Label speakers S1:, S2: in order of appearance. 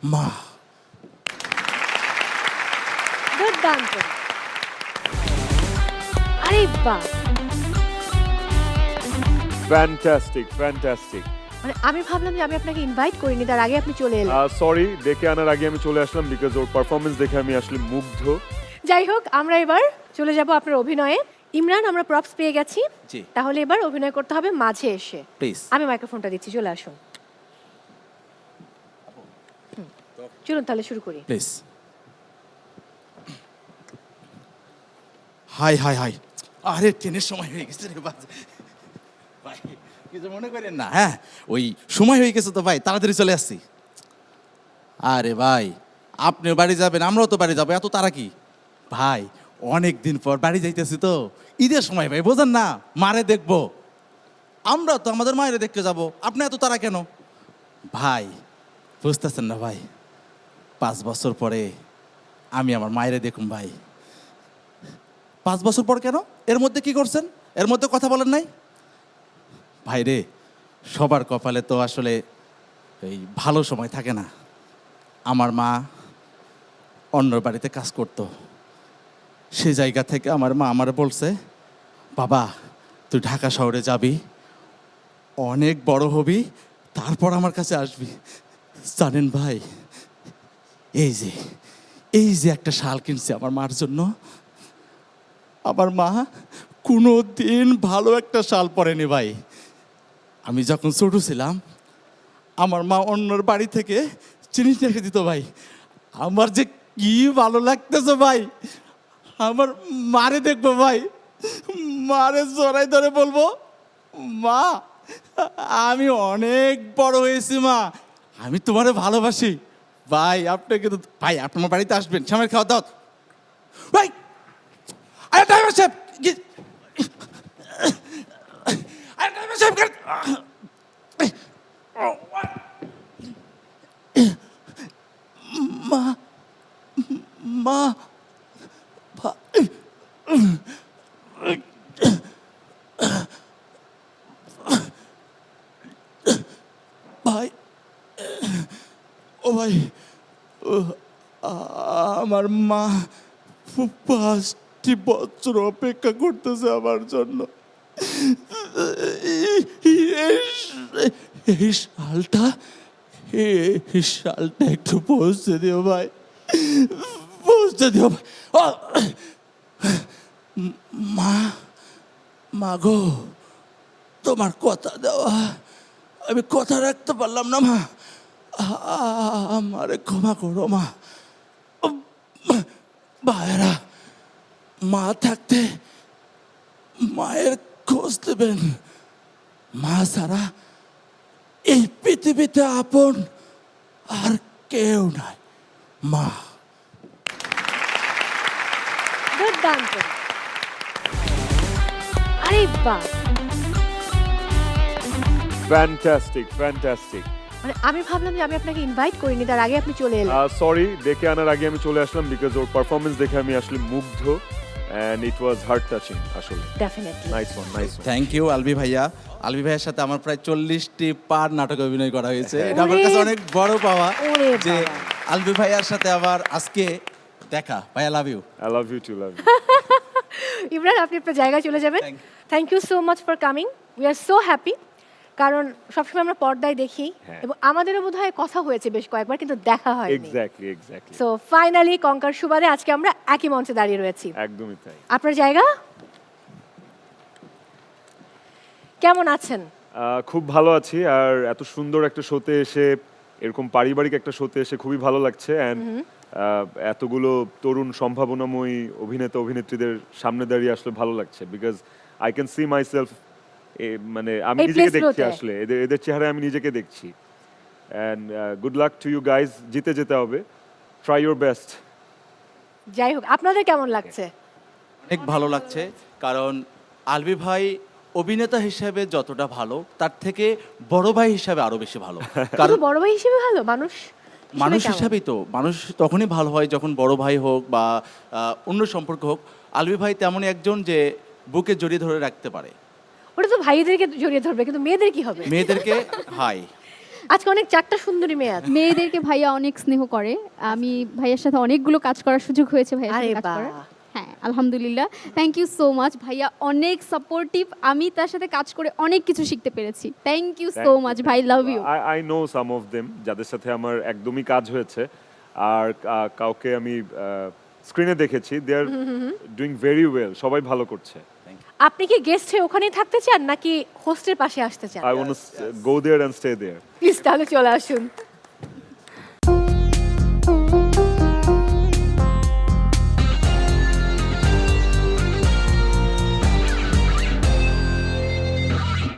S1: মা।
S2: দুর্দান্ত। আরে বাহ,
S3: ফ্যান্টাস্টিক ফ্যান্টাস্টিক।
S2: মানে আমি ভাবলাম যে আমি আপনাকে ইনভাইট করিনি, তার আগে আপনি চলে এলেন।
S3: সরি, ডেকে আনার আগে আমি চলে আসলাম বিকজ ওর পারফরমেন্স দেখে আমি আসলে মুগ্ধ।
S2: যাই হোক, আমরা এবার চলে যাব আপনার অভিনয়ে। ইমরান, আমরা প্রপস পেয়ে গেছি,
S1: জি।
S2: তাহলে এবার অভিনয় করতে হবে মাঝে এসে।
S1: প্লিজ।
S2: আমি মাইক্রোফোনটা দিচ্ছি, চলে আসুন। চলুন তাহলে শুরু করি।
S1: প্লিজ। হাই হাই হাই, আরে ট্রেনের সময় হয়ে গেছে রে ভাই, কিছু মনে করেন না। হ্যাঁ, ওই সময় হয়ে গেছে তো ভাই, তাড়াতাড়ি চলে আসছি। আরে ভাই, আপনিও বাড়ি যাবেন, আমরাও তো বাড়ি যাবো, এত তারা কি ভাই? অনেক দিন পর বাড়ি যাইতেছি তো, ঈদের সময় ভাই, বোঝেন না, মারে দেখবো। আমরা তো আমাদের মায়েরে দেখতে যাব, আপনি এত তারা কেন ভাই? বুঝতেছেন না ভাই, 5 বছর পরে আমি আমার মায়েরে দেখুন ভাই। 5 বছর পর কেন? এর মধ্যে কি করছেন? এর মধ্যে কথা বলেন নাই ভাই রে? সবার কপালে তো আসলে এই ভালো সময় থাকে না। আমার মা অন্য বাড়িতে কাজ করতো, সে জায়গা থেকে আমার মা আমার বলছে, বাবা তুই ঢাকা শহরে যাবি, অনেক বড় হবি, তারপর আমার কাছে আসবি। জানেন ভাই, এই যে একটা শাল কিনছে আমার মার জন্য, আমার মা কোনো দিন ভালো একটা শাল পরেনি ভাই। আমি যখন ছোট ছিলাম, আমার মা অন্যর বাড়ি থেকে জিনিস রেখে দিত ভাই। আমার যে কি ভালো লাগতেছে ভাই, আমার মারে দেখবো ভাই, মারে জড়াই ধরে বলবো, মা আমি অনেক বড় হয়েছি, মা আমি তোমারে ভালোবাসি। ভাই আপনি কিন্তু ভাই, আপনি আমার বাড়িতে আসবেন, সামনের খাওয়া দাওয়া ভাই। আরে ড্রাইভার সাহেব, আরে ড্রাইভার সাহেব, মা মা ভাই, ও ভাই, ও, আমার মা 5টি বছর অপেক্ষা করতেছে আমার জন্য। এই শালটা একটু পৌঁছে দিও ভাই, পৌঁছে দিও ভাই। মা, মা গো, তোমার কথা দেওয়া আমি কথা রাখতে পারলাম না মা, আমারে ক্ষমা করো মা। ভাইয়েরা, মা থাকতে মায়ের খোঁজ দেবেন, মা ছাড়া এই পৃথিবীতে আপন আর কেউ নাই। মা।
S2: দুর্দান্ত। আরে বাহ,
S3: ফ্যান্টাস্টিক ফ্যান্টাস্টিক।
S2: মানে আমি ভাবলাম যে আমি আপনাকে ইনভাইট করিনি, তার আগে আপনি চলে এলেন।
S3: সরি, ডেকে আনার আগে আমি চলে আসলাম বিকজ ওর পারফরমেন্স দেখে আমি আসলে মুগ্ধ and it was heart touching আসলে।
S2: Definitely.
S3: Nice one, nice one.
S1: Thank you Albi ভাইয়া। আলবি ভাইয়ের সাথে আমার প্রায় 40টি পার নাটকে অভিনয় করা হয়েছে, এটা আমার কাছে অনেক বড় পাওয়া
S2: ওরে
S1: যে
S2: বাবা।
S1: আলবি ভাইয়ার সাথে আবার আজকে দেখা। ভাইয়া love you.
S3: I love you too, love you.
S2: Imran, আপনি আপনার জায়গায় চলে যাবেন।
S1: Thank
S2: thank you so much for coming, we are so happy. কারণ সবসময় আমরা পর্দায় দেখি,
S3: হ্যাঁ।
S2: এবং আমাদেরও বোধহয় কথা হয়েছে বেশ কয়েকবার, কিন্তু দেখা হয়নি।
S3: Exactly exactly.
S2: সো ফাইনালি কঙ্কার সুবাদে আজকে আমরা একই মঞ্চে দাঁড়িয়ে রয়েছি।
S3: একদমই তাই।
S2: আপনার জায়গা কেমন আছেন?
S3: খুব ভালো আছি, আর এত সুন্দর একটা শোতে এসে, এরকম পারিবারিক একটা শোতে এসে খুবই ভালো লাগছে। অ্যান্ড এতগুলো তরুণ সম্ভাবনাময়ী অভিনেতা অভিনেত্রীদের সামনে দাঁড়িয়ে আসলে ভালো লাগছে because I can see my self, মানে আমি
S2: এই
S3: নিজেকে দেখছি
S2: প্লেসগুলোতে।
S3: আসলে, এদের চেহারায় আমি নিজেকে দেখছি। And good luck to you guys, জিতে যেতে হবে, ট্রাই ইউর বেস্ট।
S2: যাই হোক, আপনাদের কেমন লাগছে?
S1: অনেক ভালো লাগছে, কারণ আলবি ভাই অভিনেতা হিসেবে যতটা ভালো, তার থেকে বড় ভাই হিসাবে আরো বেশি ভালো।
S2: শুধু
S1: কারণ
S2: বড় ভাই হিসেবে ভালো, মানুষ
S1: মানুষ
S2: কেমন?
S1: হিসাবেই তো, মানুষ তখনই ভালো হয় যখন বড় ভাই হোক বা অন্য সম্পর্ক হোক। আলবি ভাই তেমনই একজন যে বুকে জড়িয়ে ধরে রাখতে পারে।
S2: ওটা তো ভাইদেরকে জড়িয়ে ধরবে, কিন্তু মেয়েদের কি হবে?
S1: মেয়েদেরকে হাই
S2: আজকে অনেক চারটা সুন্দরী মেয়ে আছে।
S4: মেয়েদেরকে ভাইয়া অনেক স্নেহ করে। আমি ভাইয়ার সাথে অনেকগুলো কাজ করার সুযোগ হয়েছে ভাইয়ার
S2: আরে
S4: সাথে কাজ করার।
S2: বাহ।
S4: হ্যাঁ আলহামদুলিল্লাহ, থ্যাংক ইউ সো মাচ। ভাইয়া অনেক সাপোর্টিভ, আমি তার সাথে কাজ করে অনেক কিছু শিখতে পেরেছি। থ্যাংক ইউ সো মাচ ভাই, love you.
S3: I know some of them, যাদের সাথে আমার একদমই কাজ হয়েছে, আর কাউকে আমি স্ক্রিনে দেখেছি, দে আর ডুইং ভেরি ওয়েল, সবাই ভালো করছে।
S2: আপনি কি গেস্ট হয়ে ওখানেই থাকতে চান নাকি হোস্টের পাশে আসতে চান?
S3: I want to go there and stay there.
S2: Please তাহলে চলে আসুন।